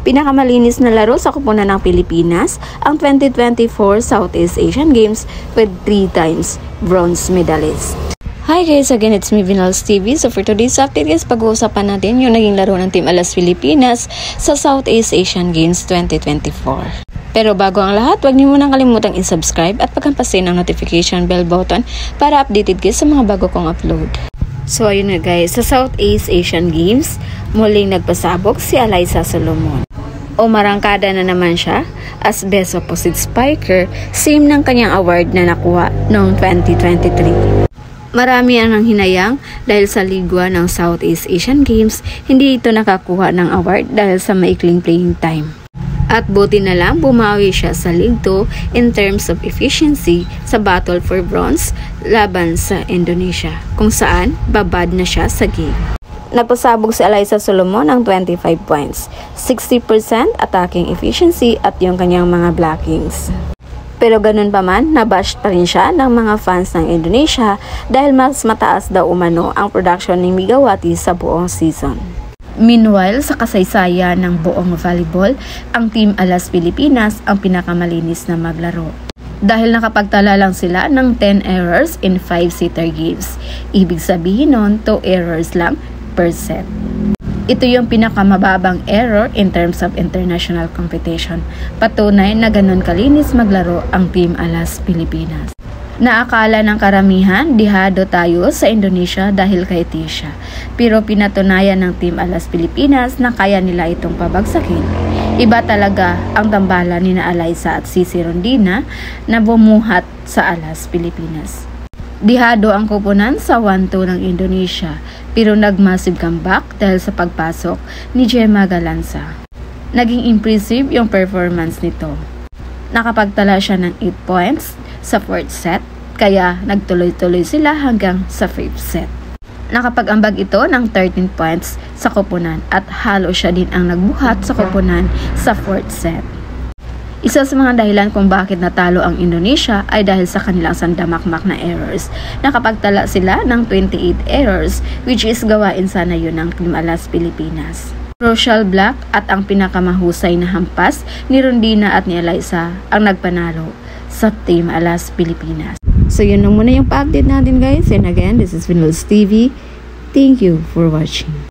Pinakamalinis na laro sa koponan ng Pilipinas ang 2024 Southeast Asian Games with 3 times bronze medalist. Hi guys, again it's me Vinals TV. So for today's update guys, pag-uusapan natin yung naging laro ng Team Alas Pilipinas sa Southeast Asian Games 2024. Pero bago ang lahat, huwag niyo munang kalimutang i-subscribe at paghampasin ang notification bell button para updated guys sa mga bago kong upload. So ayun na guys, sa Southeast Asian Games, muling nagpasabog si Alyssa Solomon. Umarangkada na naman siya as Best Opposite Spiker, same ng kanyang award na nakuha noong 2023. Marami ang hinayang dahil sa ligwa ng Southeast Asian Games, hindi ito nakakuha ng award dahil sa maikling playing time. At buti na lang bumawi siya sa League 2 in terms of efficiency sa battle for bronze laban sa Indonesia, kung saan babad na siya sa game. Nagpasabog si Alyssa Solomon ng 25 points, 60% attacking efficiency at yung kanyang mga blockings. Pero ganun pa man, nabash pa rin siya ng mga fans ng Indonesia dahil mas mataas daw umano ang production ni Megawati sa buong season. Meanwhile, sa kasaysayan ng buong volleyball, ang Team Alas Pilipinas ang pinakamalinis na maglaro. Dahil nakapagtala lang sila ng 10 errors in 5-seater games. Ibig sabihin nun, 2 errors lang per set. Ito yung pinakamababang error in terms of international competition. Patunay na ganun kalinis maglaro ang Team Alas Pilipinas. Naakala ng karamihan, dihado tayo sa Indonesia dahil kay Tisha. Pero pinatunayan ng Team Alas Pilipinas na kaya nila itong pabagsakin. Iba talaga ang tambalan ni Alyssa at Sisi Rondina na bumuhat sa Alas Pilipinas. Dihado ang koponan sa 1-2 ng Indonesia, pero nag-massive comeback dahil sa pagpasok ni Gemma Galanza. Naging impressive yung performance nito. Nakapagtala siya ng 8 points sa 4th set, kaya nagtuloy-tuloy sila hanggang sa 5th set. Nakapag-ambag ito ng 13 points sa koponan at halo siya din ang nagbuhat sa koponan sa 4th set. Isa sa mga dahilan kung bakit natalo ang Indonesia ay dahil sa kanilang sandamakmak na errors. Nakapagtala sila ng 28 errors, which is gawain sana yun ng Team Alas Pilipinas. Crucial block at ang pinakamahusay na hampas ni Rondina at ni Alyssa ang nagpanalo sa Team Alas Pilipinas. So yun lang muna yung pa-update natin guys. And again, this is Vinals TV. Thank you for watching.